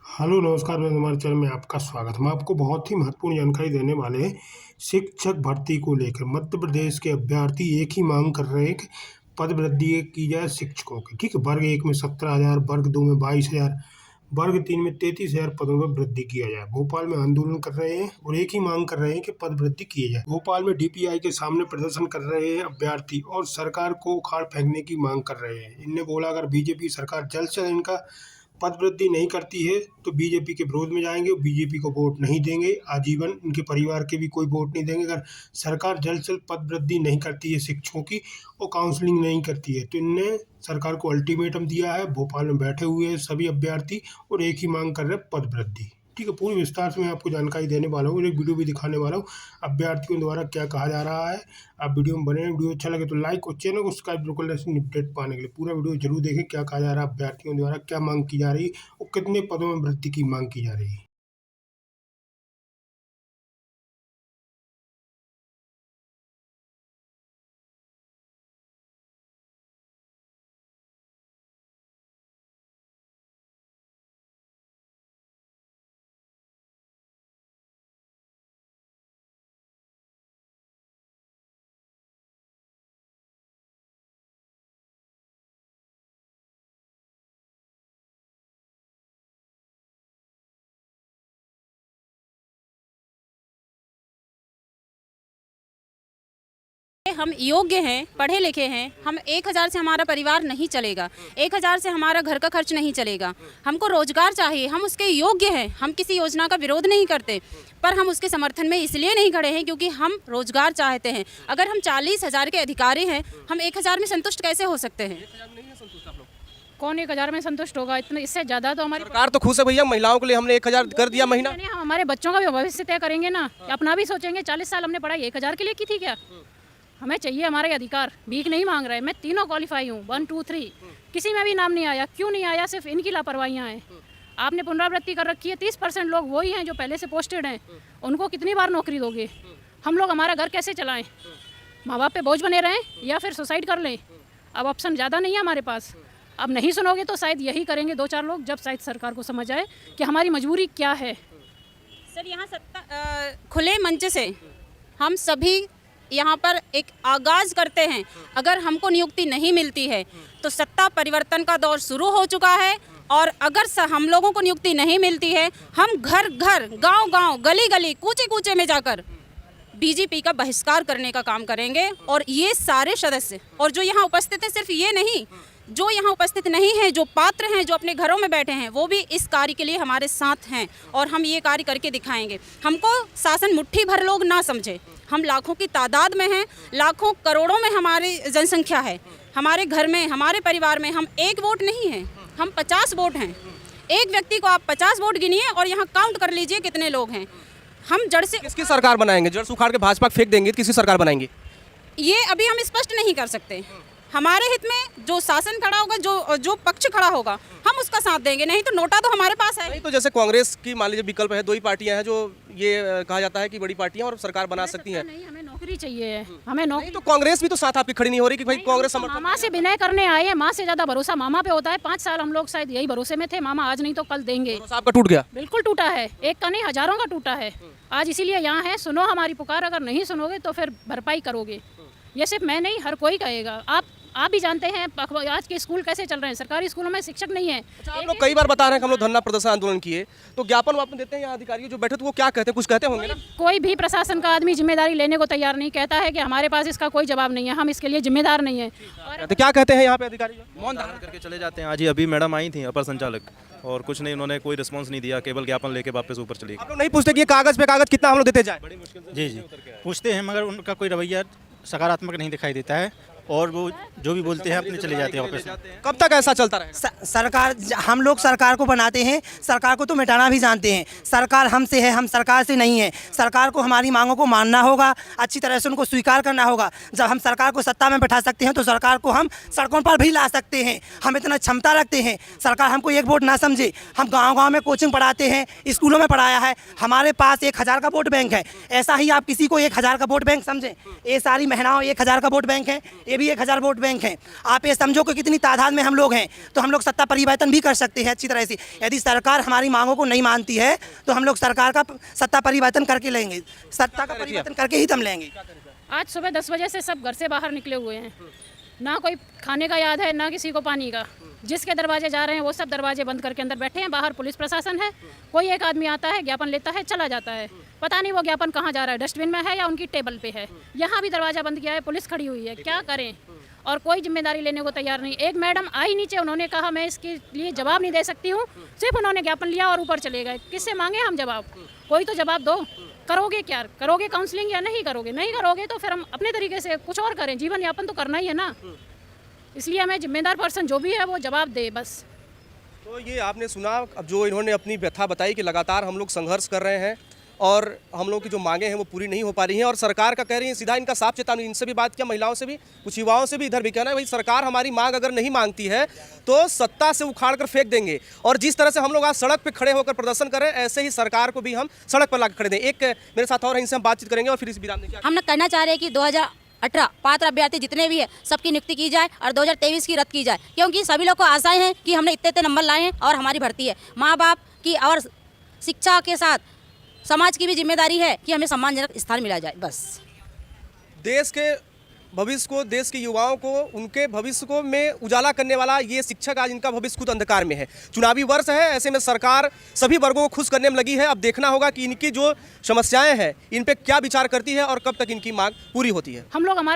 Hello नमस्कार, मैं हमारे चैनल में आपका स्वागत है। हम आपको बहुत ही महत्वपूर्ण जानकारी देने वाले हैं शिक्षक भर्ती को लेकर। मध्य प्रदेश के अभ्यर्थी एक ही मांग कर रहे हैं कि पद वृद्धि की जाए शिक्षकों की। ठीक है, वर्ग 1 में 17,000, वर्ग 2 में 22,000, वर्ग 3 में 33,000 पदों में वृद्धि किया जाए। भोपाल में आंदोलन कर रहे हैं और एक ही मांग कर रहे हैं कि पद वृद्धि किए जाए। भोपाल में डीपीआई के सामने प्रदर्शन कर रहे हैं अभ्यर्थी और सरकार को उखाड़ फेंकने की मांग कर रहे हैं। इनने बोला अगर बीजेपी सरकार जल्द से जल्द इनका पद वृद्धि नहीं करती है तो बीजेपी के विरोध में जाएंगे और बीजेपी को वोट नहीं देंगे। आजीवन इनके परिवार के भी कोई वोट नहीं देंगे अगर सरकार जल्द से जल्द पद वृद्धि नहीं करती है शिक्षकों की और काउंसलिंग नहीं करती है। तो इनने सरकार को अल्टीमेटम दिया है। भोपाल में बैठे हुए हैं सभी अभ्यर्थी और एक ही मांग कर रहे हैं, पद वृद्धि। ठीक है, पूरी विस्तार से मैं आपको जानकारी देने वाला हूँ और एक वीडियो भी दिखाने वाला हूँ अभ्यर्थियों द्वारा क्या कहा जा रहा है। आप वीडियो में बने हैं। वीडियो अच्छा लगे तो लाइक और चैनल को सब्सक्राइब बिल्कुल अपडेट पाने के लिए पूरा वीडियो जरूर देखें। क्या कहा जा रहा है, अभ्यर्थियों द्वारा क्या मांग की जा रही है और कितने पदों में वृद्धि की मांग की जा रही है। हम योग्य हैं, पढ़े लिखे हैं। हम 1,000 से हमारा परिवार नहीं चलेगा, 1,000 से हमारा घर का खर्च नहीं चलेगा। हमको रोजगार चाहिए, हम उसके योग्य हैं। हम किसी योजना का विरोध नहीं करते, पर हम उसके समर्थन में इसलिए नहीं खड़े हैं क्योंकि हम रोजगार चाहते हैं। अगर हम 40,000 के अधिकारी हैं, हम 1,000 में संतुष्ट कैसे हो सकते हैं? कौन 1,000 में संतुष्ट होगा? इतने इससे ज़्यादा तो हमारी सरकार तो खुश है भैया, महिलाओं के लिए हमने 1,000 कर दिया महीना। हम हमारे बच्चों का भी भविष्य तय करेंगे ना, अपना भी सोचेंगे। 40 साल हमने पढ़ाई 1,000 के लिए की थी क्या? हमें चाहिए हमारे अधिकार, भीख नहीं मांग रहे। मैं तीनों क्वालिफाई हूँ, 1 2 3, किसी में भी नाम नहीं आया। क्यों नहीं आया? सिर्फ इनकी लापरवाहियाँ हैं। आपने पुनरावृत्ति कर रखी है, 30% लोग वही हैं जो पहले से पोस्टेड हैं। उनको कितनी बार नौकरी दोगे? हम लोग हमारा घर कैसे चलाएं? माँ बाप पे बोझ बने रहें या फिर सुसाइड कर लें? अब ऑप्शन ज़्यादा नहीं है हमारे पास। अब नहीं सुनोगे तो शायद यही करेंगे 2-4 लोग, जब शायद सरकार को समझ आए कि हमारी मजबूरी क्या है। सर, यहाँ खुले मंच से हम सभी यहाँ पर एक आगाज करते हैं। अगर हमको नियुक्ति नहीं मिलती है तो सत्ता परिवर्तन का दौर शुरू हो चुका है और अगर हम लोगों को नियुक्ति नहीं मिलती है, हम घर घर, गांव गांव, गली गली, कूचे कूचे में जाकर बीजेपी का बहिष्कार करने का काम करेंगे। और ये सारे सदस्य और जो यहाँ उपस्थित हैं, सिर्फ ये नहीं, जो यहाँ उपस्थित नहीं है, जो पात्र हैं, जो अपने घरों में बैठे हैं, वो भी इस कार्य के लिए हमारे साथ हैं और हम ये कार्य करके दिखाएंगे। हमको शासन मुट्ठी भर लोग ना समझे, हम लाखों की तादाद में हैं, लाखों करोड़ों में हमारी जनसंख्या है। हमारे घर में, हमारे परिवार में हम एक वोट नहीं हैं, हम 50 वोट हैं। एक व्यक्ति को आप 50 वोट गिनिए और यहाँ काउंट कर लीजिए कितने लोग हैं। हम जड़ से किसकी सरकार बनाएंगे? जड़ से उखाड़ के भाजपा फेंक देंगे, किसकी सरकार बनाएंगे? ये अभी हम स्पष्ट नहीं कर सकते। हमारे हित में जो शासन खड़ा होगा, जो पक्ष खड़ा होगा, हम उसका साथ देंगे। नहीं तो नोटा तो हमारे पास है। नहीं तो जैसे कांग्रेस की मान लीजिए विकल्प है, 2 ही पार्टियां हैं जो ये कहा जाता है कि बड़ी पार्टियां और सरकार बना सकती हैं। नहीं, हमें नौकरी चाहिए, हमें नौकरी। तो कांग्रेस भी तो साथ आपकी खड़ी नहीं हो रही कि भाई कांग्रेस समर्थन। मामा से विनय करने आए हैं। माँ से ज़्यादा भरोसा मामा पे होता है। 5 साल हम लोग शायद यही भरोसे में थे, मामा आज नहीं तो कल देंगे। भरोसा आपका टूट गया? बिल्कुल टूटा है, एक का नहीं, हजारों का टूटा है। आज इसीलिए यहाँ है, सुनो हमारी पुकार। अगर नहीं सुनोगे तो फिर भरपाई करोगे। ये सिर्फ मैं नहीं, हर कोई कहेगा। आप भी जानते हैं आज के स्कूल कैसे चल रहे हैं। सरकारी स्कूलों में शिक्षक नहीं है। आप लोग कई बार बता रहे हैं कि हम लोग धरना प्रदर्शन आंदोलन किए, तो ज्ञापन वापन देते हैं यहाँ अधिकारी जो बैठे, तो वो क्या कहते हैं? कुछ कहते होंगे ना? कोई भी प्रशासन का आदमी जिम्मेदारी लेने को तैयार नहीं, कहता है कि हमारे पास इसका कोई जवाब नहीं है, हम इसके लिए जिम्मेदार नहीं है। तो क्या कहते हैं यहाँ पे अधिकारी? मौन धारण करके चले जाते हैं। आज ही अभी मैडम आई थी, अपर संचालक, और कुछ नहीं, उन्होंने कोई रिस्पांस नहीं दिया, केवल ज्ञापन लेके वापस ऊपर चली गई। आप लोग नहीं पूछते कि ये कागज पे कागज कितना हम लोग देते जाए? जी जी पूछते हैं, मगर उनका कोई रवैया सकारात्मक नहीं दिखाई देता है और वो जो भी बोलते हैं अपने चले जाते हैं वापस। कब तक ऐसा चलता रहे? सरकार, हम लोग सरकार को बनाते हैं, सरकार को तो मिटाना भी जानते हैं। सरकार हमसे है, हम सरकार से नहीं है। सरकार को हमारी मांगों को मानना होगा, अच्छी तरह से उनको स्वीकार करना होगा। जब हम सरकार को सत्ता में बैठा सकते हैं तो सरकार को हम सड़कों पर भी ला सकते हैं। हम इतना क्षमता रखते हैं। सरकार हमको एक वोट ना समझे। हम गाँव-गाँव में कोचिंग पढ़ाते हैं, स्कूलों में पढ़ाया है। हमारे पास 1,000 का वोट बैंक है। ऐसा ही आप किसी को 1,000 का वोट बैंक समझें। ये सारी महिलाओं 1,000 का वोट बैंक है। ये ये भी 1000 वोट बैंक हैं। आप ये समझो कि कितनी तादाद में हम लोग हैं, तो हम लोग सत्ता परिवर्तन भी कर सकते हैं अच्छी तरह से। यदि सरकार हमारी मांगों को नहीं मानती है तो हम लोग सरकार का सत्ता परिवर्तन करके लेंगे, सत्ता का परिवर्तन करके ही दम लेंगे। आज सुबह 10 बजे से सब घर से बाहर निकले हुए हैं, ना कोई खाने का याद है ना किसी को पानी का। जिसके दरवाजे जा रहे हैं वो सब दरवाजे बंद करके अंदर बैठे हैं। बाहर पुलिस प्रशासन है, कोई एक आदमी आता है, ज्ञापन लेता है, चला जाता है। पता नहीं वो ज्ञापन कहाँ जा रहा है, डस्टबिन में है या उनकी टेबल पे है। यहाँ भी दरवाजा बंद किया है, पुलिस खड़ी हुई है, क्या करें? और कोई जिम्मेदारी लेने को तैयार नहीं। एक मैडम आई नीचे, उन्होंने कहा मैं इसके लिए जवाब नहीं दे सकती हूँ, सिर्फ उन्होंने ज्ञापन लिया और ऊपर चले गए। किससे मांगे हम जवाब? कोई तो जवाब दो। करोगे क्या? करोगे काउंसलिंग या नहीं करोगे? नहीं करोगे तो फिर हम अपने तरीके से कुछ और करें, जीवन यापन तो करना ही है ना। इसलिए हमें जिम्मेदार पर्सन जो भी है वो जवाब दे बस। तो ये आपने सुना, अब जो इन्होंने अपनी व्यथा बताई कि लगातार हम लोग संघर्ष कर रहे हैं और हम लोग की जो मांगे हैं वो पूरी नहीं हो पा रही हैं, और सरकार का कह रही है सीधा, इनका साफ चेतावनी। इनसे भी बात किया, महिलाओं से भी, कुछ युवाओं से भी इधर भी कहना है भाई सरकार हमारी मांग अगर नहीं मांगती है तो सत्ता से उखाड़ कर फेंक देंगे। और जिस तरह से हम लोग आज सड़क पर खड़े होकर प्रदर्शन करें, ऐसे ही सरकार को भी हम सड़क पर लाकर खड़े दें। एक मेरे साथ और इनसे हम बातचीत करेंगे और फिर इस विराम देंगे। हम ना कहना चाह रहे हैं कि 2018 पात्र अभ्यर्थी जितने भी है सबकी नियुक्ति की जाए और 2023 की रद्द की जाए, क्योंकि सभी लोग को आशाएं हैं कि हमने इतने नंबर लाए हैं और हमारी भर्ती है। माँ बाप की और शिक्षा के साथ समाज की भी जिम्मेदारी है कि हमें सम्मानजनक स्थान मिला जाए। बस देश के भविष्य को, देश के युवाओं को, उनके भविष्य को में उजाला करने वाला ये शिक्षक, आज इनका भविष्य खुद अंधकार में है। चुनावी वर्ष है, ऐसे में सरकार सभी वर्गों को खुश करने में लगी है। अब देखना होगा कि इनकी जो समस्याएं हैं इन पे क्या विचार करती है और कब तक इनकी मांग पूरी होती है। हम लोग हमारे